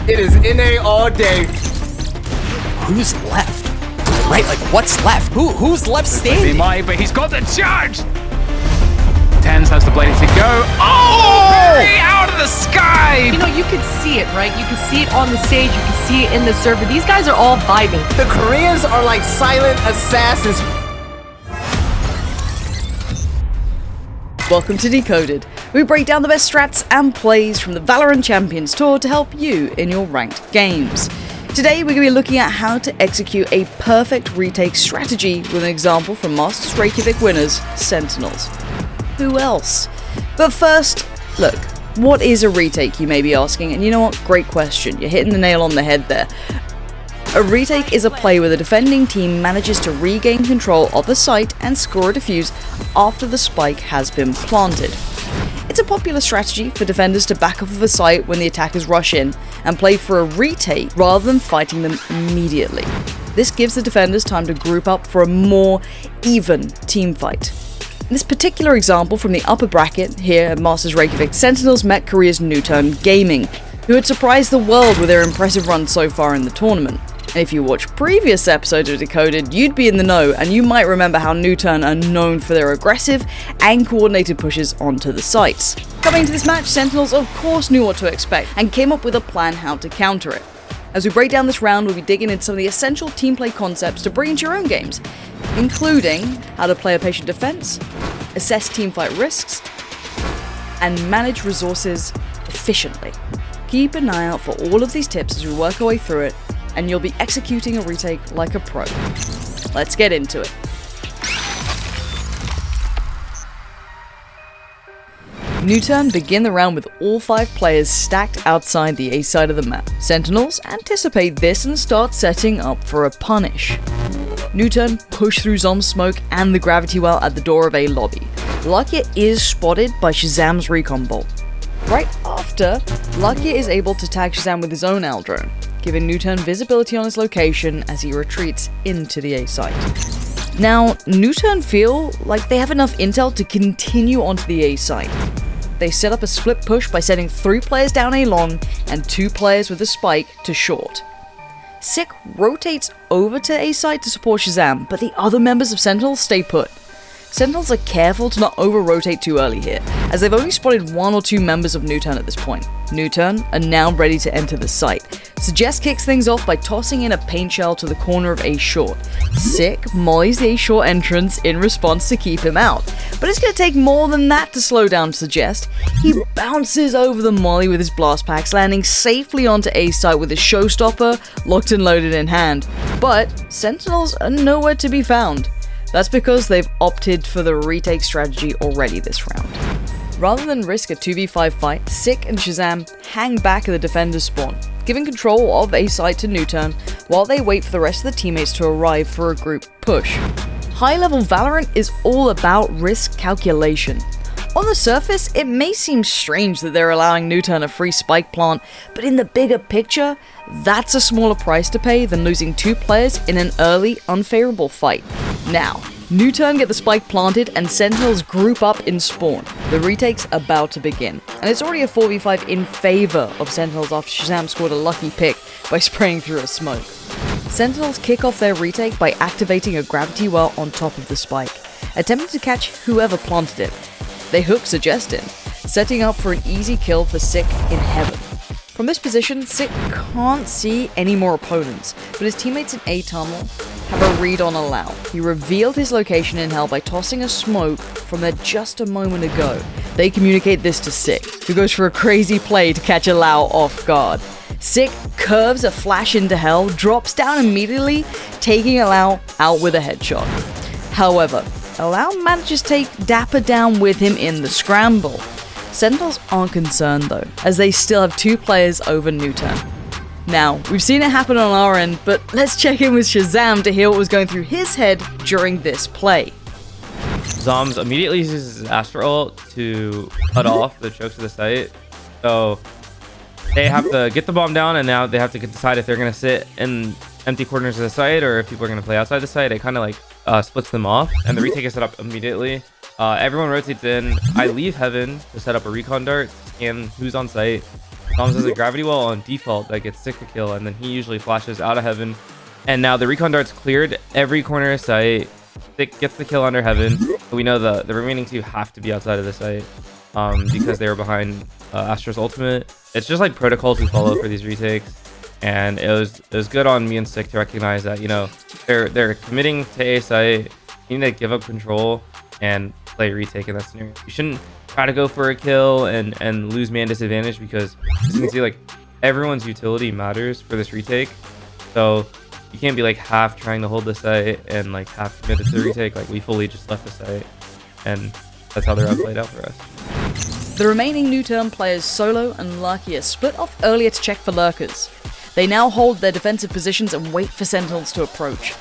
It is NA all day. Who's left? Right, like what's left? Who's left standing? He might, but he's got the charge. Tens has the blade to go. Oh! Very out of the sky. You know, you can see it, right? You can see it on the stage. You can see it in the server. These guys are all vibing. The Koreans are like silent assassins. Welcome to Decoded. We break down the best strats and plays from the Valorant Champions Tour to help you in your ranked games. Today we're going to be looking at how to execute a perfect retake strategy with an example from Masters Reykjavik winners, Sentinels. Who else? But first, look, what is a retake, you may be asking, and you know what, great question, you're hitting the nail on the head there. A retake is a play where the defending team manages to regain control of the site and score a defuse after the spike has been planted. It's a popular strategy for defenders to back off of a site when the attackers rush in and play for a retake rather than fighting them immediately. This gives the defenders time to group up for a more even team fight. In this particular example from the upper bracket here at Masters Reykjavik, Sentinels met Korea's NewTurn Gaming, who had surprised the world with their impressive run so far in the tournament. And if you watch previous episodes of Decoded, you'd be in the know, and you might remember how NewTurn are known for their aggressive and coordinated pushes onto the sites. Coming into this match, Sentinels of course knew what to expect, and came up with a plan how to counter it. As we break down this round, we'll be digging into some of the essential team play concepts to bring into your own games, including how to play a patient defense, assess teamfight risks, and manage resources efficiently. Keep an eye out for all of these tips as we work our way through it, and you'll be executing a retake like a pro. Let's get into it. NewTurn begin the round with all 5 players stacked outside the A side of the map. Sentinels anticipate this and start setting up for a punish. NewTurn push through Zom's smoke and the gravity well at the door of A lobby. Lakia is spotted by ShahZam's recon bolt. Right after, Lakia is able to tag ShahZam with his own L drone, giving NewTurn visibility on his location as he retreats into the A site. Now, NewTurn feel like they have enough intel to continue onto the A site. They set up a split push by sending 3 players down A long and 2 players with a spike to short. Sick rotates over to A site to support ShahZam, but the other members of Sentinels stay put. Sentinels are careful to not over-rotate too early here, as they've only spotted 1 or 2 members of NewTurn at this point. NewTurn are now ready to enter the site. ShahZam kicks things off by tossing in a paint shell to the corner of A short. Sick mollies the A short entrance in response to keep him out, but it's going to take more than that to slow down ShahZam. He bounces over the molly with his blast packs, landing safely onto A site with his showstopper locked and loaded in hand. But Sentinels are nowhere to be found. That's because they've opted for the retake strategy already this round. Rather than risk a 2v5 fight, Sick and ShahZam hang back at the defender's spawn, giving control of A site to NewTurn while they wait for the rest of the teammates to arrive for a group push. High-level Valorant is all about risk calculation. On the surface, it may seem strange that they're allowing NewTurn a free spike plant, but in the bigger picture, that's a smaller price to pay than losing 2 players in an early, unfavorable fight. Now, NewTurn get the spike planted and Sentinels group up in spawn. The retake's about to begin, and it's already a 4v5 in favor of Sentinels after ShahZam scored a lucky pick by spraying through a smoke. Sentinels kick off their retake by activating a gravity well on top of the spike, attempting to catch whoever planted it. They hook ShahZam in, setting up for an easy kill for Sick in heaven. From this position, Sick can't see any more opponents, but his teammates in A tunnel have a read on Allow. He revealed his location in hell by tossing a smoke from there just a moment ago. They communicate this to Sick, who goes for a crazy play to catch Allow off guard. Sick curves a flash into hell, drops down immediately, taking Allow out with a headshot. However, Allow manages to take Dapper down with him in the scramble. Sentinels aren't concerned though, as they still have 2 players over NewTurn. Now, we've seen it happen on our end, but let's check in with ShahZam to hear what was going through his head during this play. Zoms immediately uses his Astra ult to cut off the chokes of the site. So they have to get the bomb down, and now they have to decide if they're going to sit in empty corners of the site or if people are going to play outside the site. It kind of like splits them off, and the retake is set up immediately. Everyone rotates in. I leave Heaven to set up a recon dart, scan who's on site. Zomz has a gravity well on default that gets Stick to kill, and then he usually flashes out of heaven. And now the recon dart's cleared every corner of sight. Stick gets the kill under heaven. We know the remaining two have to be outside of the site because they were behind Astra's ultimate. It's just like protocol to follow for these retakes. And it was good on me and Stick to recognize that, you know, they're committing to A site. You need to give up control and play retake in that scenario. You shouldn't try to go for a kill and lose man disadvantage, because as you can see, like, everyone's utility matters for this retake. So you can't be like half trying to hold the site and like half committed to the retake. Like, we fully just left the site, and that's how the round played out for us. The remaining new turn players Solo and Lucky are split off earlier to check for lurkers. They now hold their defensive positions and wait for Sentinels to approach.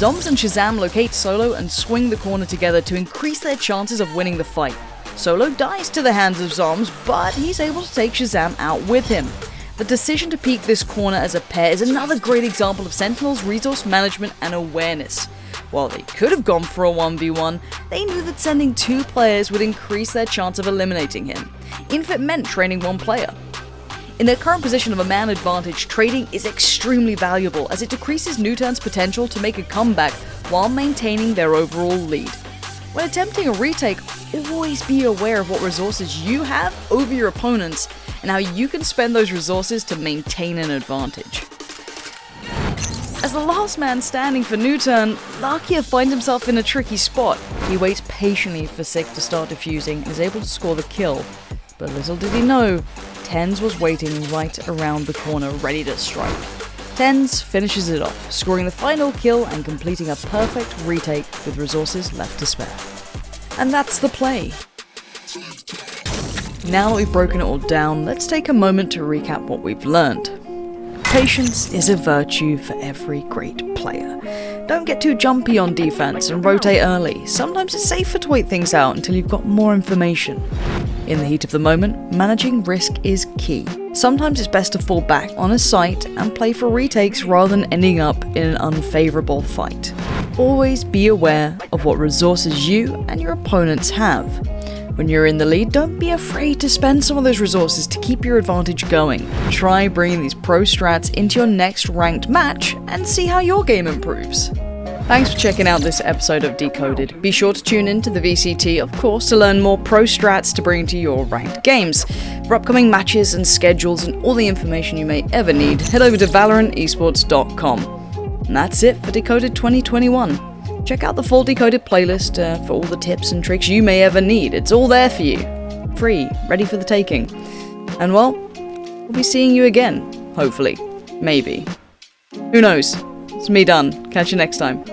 Zomz and ShahZam locate Solo and swing the corner together to increase their chances of winning the fight. Solo dies to the hands of Zomz, but he's able to take ShahZam out with him. The decision to peek this corner as a pair is another great example of Sentinels' resource management and awareness. While they could have gone for a 1v1, they knew that sending two players would increase their chance of eliminating him, even if it meant training one player. In their current position of a man advantage, trading is extremely valuable as it decreases Newturn's potential to make a comeback while maintaining their overall lead. When attempting a retake, always be aware of what resources you have over your opponents and how you can spend those resources to maintain an advantage. As the last man standing for Newturn, Lakia finds himself in a tricky spot. He waits patiently for Sick to start defusing and is able to score the kill. But little did he know, Tens was waiting right around the corner ready to strike. Tens finishes it off, scoring the final kill and completing a perfect retake with resources left to spare. And that's the play. Now that we've broken it all down, let's take a moment to recap what we've learned. Patience is a virtue for every great player. Don't get too jumpy on defense and rotate early. Sometimes it's safer to wait things out until you've got more information. In the heat of the moment, managing risk is key. Sometimes it's best to fall back on a site and play for retakes rather than ending up in an unfavorable fight. Always be aware of what resources you and your opponents have. When you're in the lead, don't be afraid to spend some of those resources to keep your advantage going. Try bringing these pro strats into your next ranked match and see how your game improves. Thanks for checking out this episode of Decoded. Be sure to tune in to the VCT, of course, to learn more pro strats to bring to your ranked games. For upcoming matches and schedules and all the information you may ever need, head over to ValorantEsports.com. And that's it for Decoded 2021. Check out the full Decoded playlist for all the tips and tricks you may ever need. It's all there for you. Free, ready for the taking. And well, we'll be seeing you again, hopefully. Maybe. Who knows? It's me done. Catch you next time.